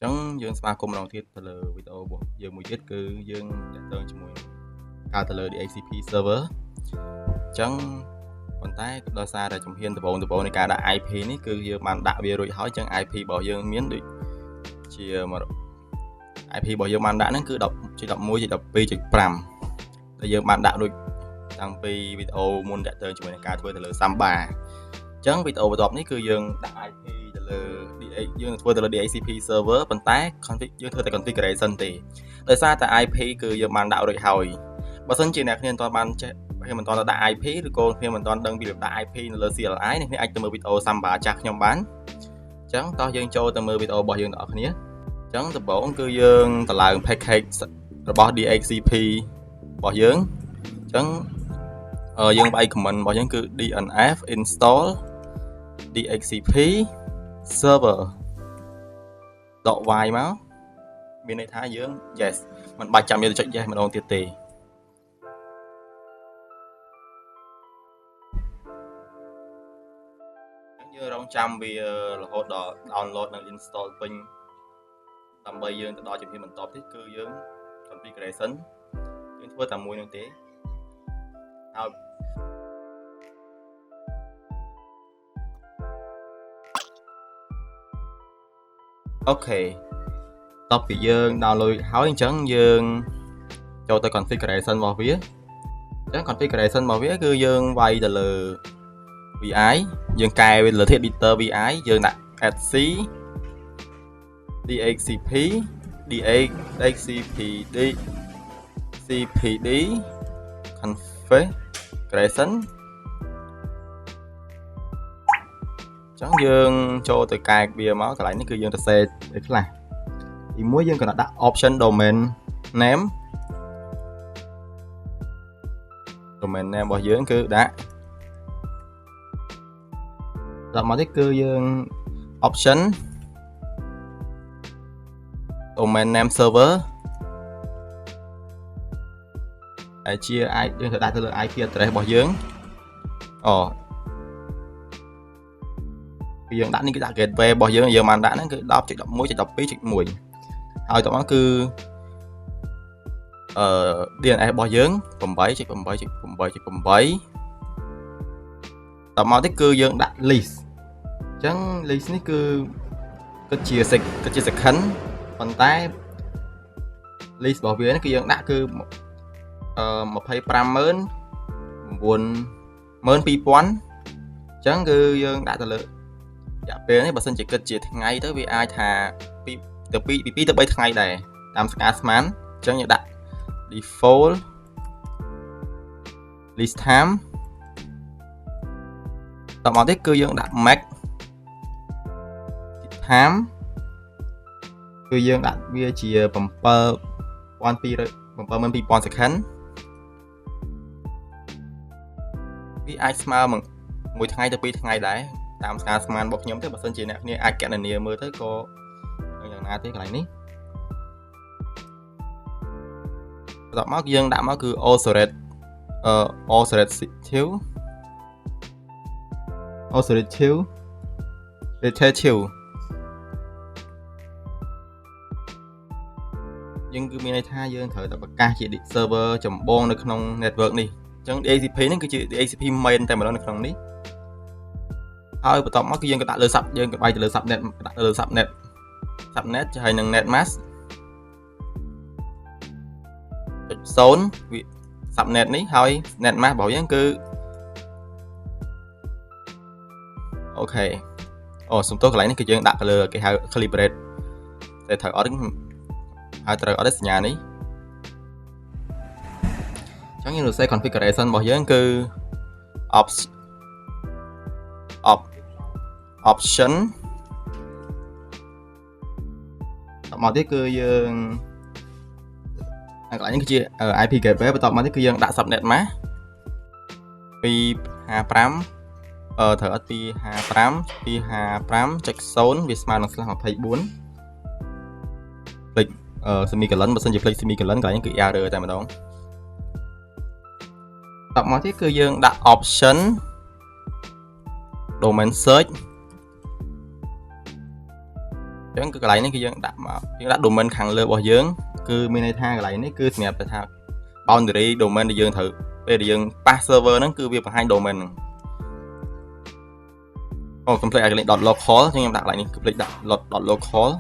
ចឹងយើងស្វាគមន៍ម្ដងទៀតទៅលើវីដេអូរបស់យើងមួយទៀតគឺយើងតាក់ទងជាមួយការទៅលើ DHCP server ចឹងប៉ុន្តែដោយសារតែជំហានដំបូងនៃការដាក់ IP នេះគឺយើងបានដាក់វារួចហើយចឹង IP របស់យើងមានដូចជា IP របស់យើងបានដាក់ហ្នឹងគឺ 10.11.12.5 ដែលយើងបានដាក់រួចតាំងពីវីដេអូមុនតាក់ទងជាមួយនឹងការធ្វើទៅលើ Samba ចឹងវីដេអូបន្ទាប់នេះគឺយើងដាក់ IP ទៅលើ DH យើងធ្វើទៅលើ DHCP server ប៉ុន្តែ យើងធ្វើតែ configuration ទេដោយសារតែ IP គឺយើងបានដាក់រួចហើយបើសិនជាអ្នកគ្នាមិនទាន់បានចេះមិនទាន់ដាក់ IP ឬក៏គ្នាមិនទាន់ដឹងពីរបៀបដាក់ IP នៅលើ CLI អ្នកគ្នាអាចទៅមើលវីដេអូ Samba ចាស់ខ្ញុំបានចឹងតោះយើងចូលទៅមើលវីដេអូរបស់យើងទាំងអស់គ្នាចឹងដំបូងគឺយើងទៅឡើង package របស់ DHCP របស់យើងចឹងយើងវាយ command របស់យើងគឺ dnf install DHCP server ដក y មកមានន័យថាយើង yes មិនបាច់ចាំយើងទៅចុច yes ម្ដងទៀតទេយើងរងចាំវារហូតដល់ download និង install ពេញដើម្បីយើងទៅដល់ជំហានបន្ទាប់ទៀតគឺយើង configuration យើងធ្វើតែមួយនោះទេហើយអូខេតបពីយើង download ហើយអញ្ចឹងយើងចូលទៅ configuration របស់វាអញ្ចឹង configuration របស់វាគឺយើងវាយទៅលើ VI យើងកែវាលើ editor VI យើងដាក់ etc DHCP DHCPD CPD configuration ចឹងយើងចូលទៅកែវាមកកន្លែងនេះគឺយើងទៅ set ឲ្យខ្លះទីមួយយើងក៏ដាក់ option domain name របស់យើងគឺដាក់ដល់មកនេះគឺយើង option domain name server ហើយជាយើងត្រូវដាក់ទៅលើ IP address របស់យើងយើងដាក់នេះគឺដាក់ gateway របស់យើងបានដាក់ហ្នឹងគឺ 10.11.12.1 ហើយតោះមកគឺDNS របស់យើង 8.8.8.8 តមកនេះគឺយើងដាក់ list អញ្ចឹង list នេះគឺគិតជា second ប៉ុន្តែ list របស់វានេះគឺយើងដាក់គឺ25,000 92,000 អញ្ចឹងគឺយើងដាក់ទៅលើរយៈពេលនេះបើសិនជាគិតជាថ្ងៃទៅវាអាចថាពី2ទៅ3ថ្ងៃដែរតាមស្ការស្មានអញ្ចឹងយើងដាក់ default list time តមកទៀតគឺយើងដាក់ max time គឺយើងដាក់វាជា 7,200 second វាអាចស្មើមួយថ្ងៃទៅ2ថ្ងៃដែរតាមស្ការស្មានរបស់ខ្ញុំទេបើសិនជាអ្នកគ្នាអាចកណនាមើលទៅក៏យ៉ាងណាទេកន្លែងនេះបន្ទាប់មកយើងដាក់មកគឺ oscillative យើងគឺមានន័យថាយើងត្រូវតែប្រកាសជា server ចម្បងនៅក្នុង network នេះអញ្ចឹង DHCP នេះគឺជា DHCP main តែម្ដងនៅក្នុងនេះហើយបន្ទាប់មកគឺយើងក៏ដាក់លើ sub យើងក៏បាយទៅលើ subnet ដាក់ទៅលើ subnet ហើយនឹង net mask 0 subnet នេះហើយ net mask របស់យើងគឺអូខេសំទោសកន្លែងនេះគឺយើងដាក់ទៅលើគេហៅ calibrate តែត្រូវអត់ហើយត្រូវអត់សញ្ញានេះអញ្ចឹងយើងនឹងសេ configuration របស់យើងគឺ option មកទៀតគឺយើងកន្លែងនេះគឺជា IP gateway បន្ទាប់មកទៀតគឺយើងដាក់ subnet mask 255ត្រូវអត់ 255.0 វាស្មើនឹង /24 ភ្លេចsemicolon បើសិនជាភ្លេច semicolon កន្លែងនេះគឺ error តែម្ដងតមកទៀតគឺយើងដាក់ option domain search ចឹងគឺកន្លែងនេះគឺយើងដាក់មកយើងដាក់ domain ខាងលើរបស់យើងគឺមានន័យថាកន្លែងនេះគឺសម្រាប់ថា boundary domain ដែលយើងត្រូវពេលដែលយើងប៉ះ server ហ្នឹងគឺវាបង្ហាញ domain ហ្នឹងអូ complete ឲ្យកន្លែង .local ចឹងខ្ញុំដាក់កន្លែងនេះ complete ដាក់ .local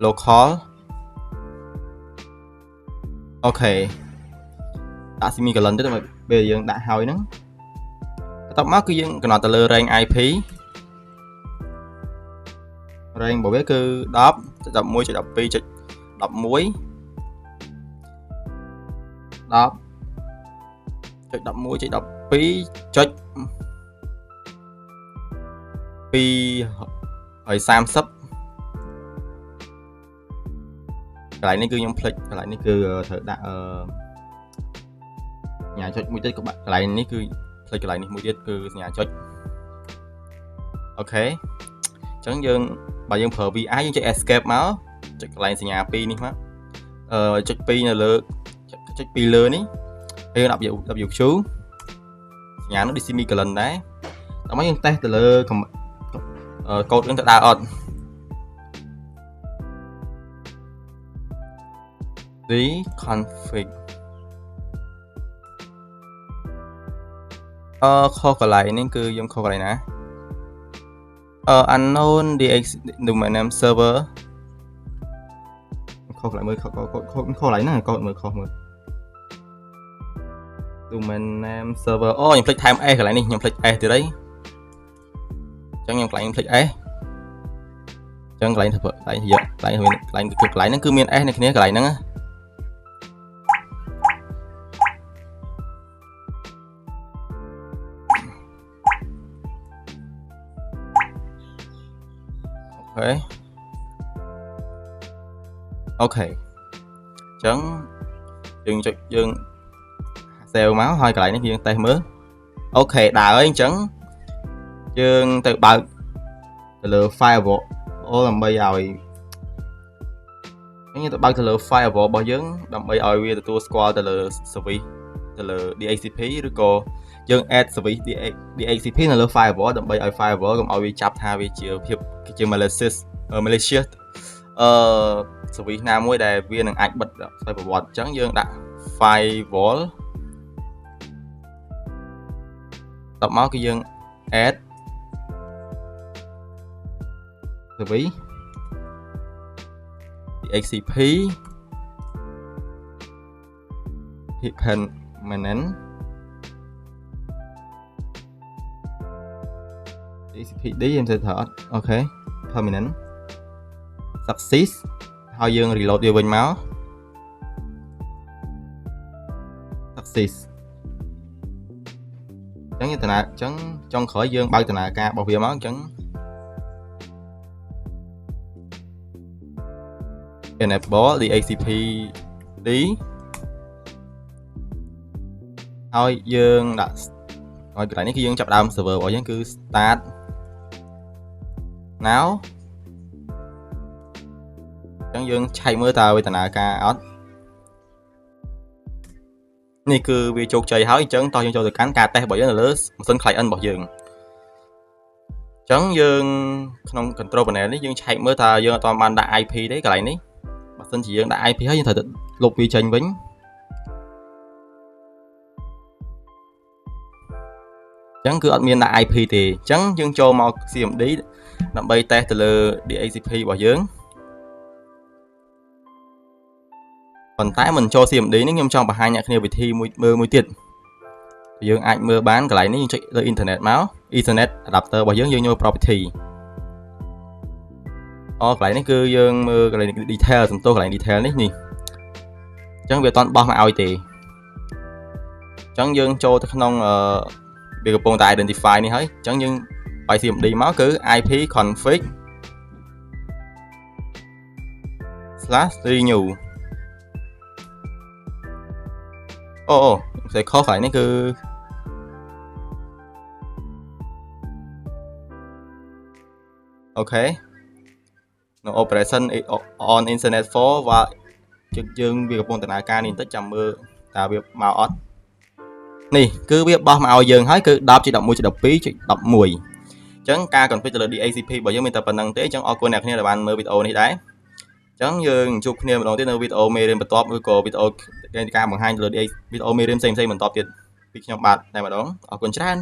local អូខេដាក់ semicolon ទៅពេលយើងដាក់ហើយហ្នឹងបន្ទាប់មកគឺយើងកំណត់ទៅលើ range IP range របស់វាគឺ 10.11.12.11 10.11.12.230 កន្លែងនេះគឺខ្ញុំភ្លេចកន្លែងនេះគឺត្រូវដាក់សញ្ញាចុចមួយទៀតក៏កន្លែងនេះគឺភ្លេចកន្លែងនេះមួយទៀតគឺសញ្ញាចុចអូខេអញ្ចឹងយើងបើយើងប្រើ VI យើងចុច escape មកចុចកន្លែងសញ្ញា2នេះមកចុច2នៅលើចុច2លើនេះហើយយើងដាក់ WQ សញ្ញានោះ semicolon ដែរដល់មកយើងតេស្តទៅលើកូដនឹងទៅដើរអត់config ខុសកន្លែងនេះគឺយើងខុសកន្លែងណាunknown dx domain name server ខុសកន្លែងមើលខុសកន្លែងហ្នឹងកូដមើលខុសមើល domain name server អូខ្ញុំភ្លេចថែម s កន្លែងនេះខ្ញុំភ្លេច s ទៀតហើយអញ្ចឹងខ្ញុំកន្លែងភ្លេច s អញ្ចឹងកន្លែងធ្វើកន្លែងយកកន្លែងហ្នឹងគឺមាន s នៅគ្នាកន្លែងហ្នឹងអូខេអញ្ចឹងយើងចុចយើង save មកហើយកន្លែងនេះយើងតេស្តមើលអូខេដើរហើយអញ្ចឹងយើងទៅបើកទៅលើ firewall ដើម្បីឲ្យយើងទៅបើកទៅលើ firewall របស់យើងដើម្បីឲ្យវាទទួលស្គាល់ទៅលើ service ទៅលើ DHCP ឬក៏យើង add service DHCP នៅលើ firewall ដើម្បីឲ្យ firewall កុំឲ្យវាចាប់ថាវាជា malicious service ណាមួយដែលវានឹងអាចបិទស្វ័យប្រវត្តិអញ្ចឹងយើងដាក់ firewall តបមកគឺយើង add service DHCP permanent DHCP ខ្ញុំទៅថតអូខេ permanent success ហើយយើង reload វាវិញមក success អញ្ចឹងដំណើរអញ្ចឹងចុងក្រោយយើងបើកដំណើរការរបស់វាមកអញ្ចឹង enable DHCP D ហើយយើងដាក់ហើយកន្លែងនេះគឺយើងចាប់ដើម server របស់យើងគឺ start now អញ្ចឹងយើងឆែកមើលតើវាដំណើរការអត់នេះគឺវាជោគជ័យហើយអញ្ចឹងតោះយើងចូលទៅកាន់ការតេស្តរបស់យើងនៅលើម៉ាស៊ីន client របស់យើងអញ្ចឹងយើងក្នុង control panel នេះយើងឆែកមើលតើយើងអត់បានដាក់ IP ទេកន្លែងនេះបើសិនជាយើងដាក់ IP ហើយយើងត្រូវទៅលុបវាចេញវិញអញ្ចឹងគឺអត់មានដាក់ IP ទេអញ្ចឹងយើងចូលមក CMD ដើម្បីតេស្តទៅលើ DHCP របស់យើងប៉ុន្តែមិនចូល CMD នេះខ្ញុំចង់បង្ហាញអ្នកគ្នាវិធីមួយទៀតយើងអាចមើលបានកន្លែងនេះយើងចុចលើ internet មក Ethernet adapter របស់យើងយក property កន្លែងនេះគឺយើងមើលកន្លែង detail សំទោសកន្លែង detail នេះអញ្ចឹងវាអត់ទាន់បោះមកឲ្យទេអញ្ចឹងយើងចូលទៅក្នុងវាកំពុងតែ identify នេះហើយអញ្ចឹងយើងបាយ CMD មកគឺ IP config /renew ផ្សេងខុសកន្លែងនេះគឺអូខេ no operation on internet for យើងវាកំពុងដំណើរការនេះបន្តិចចាំមើលតើវាមកអត់ នេះគឺវាបោះមកឲ្យយើងហើយគឺ 10.11.12.11 ចឹងការ config ទៅលើ DHCP របស់យើងមានតែប៉ុណ្្នឹងទេចឹងអរគុណអ្នកគ្នាដែលបានមើលវីដេអូនេះដែរចឹងយើងជួបគ្នាម្ដងទៀតនៅវីដេអូមេរៀនបន្ទាប់ឬក៏វីដេអូការបង្ហាញទៅលើ វីដេអូមេរៀនផ្សេងៗបន្តទៀតពីខ្ញុំបាទតែម្ដងអរគុណច្រើន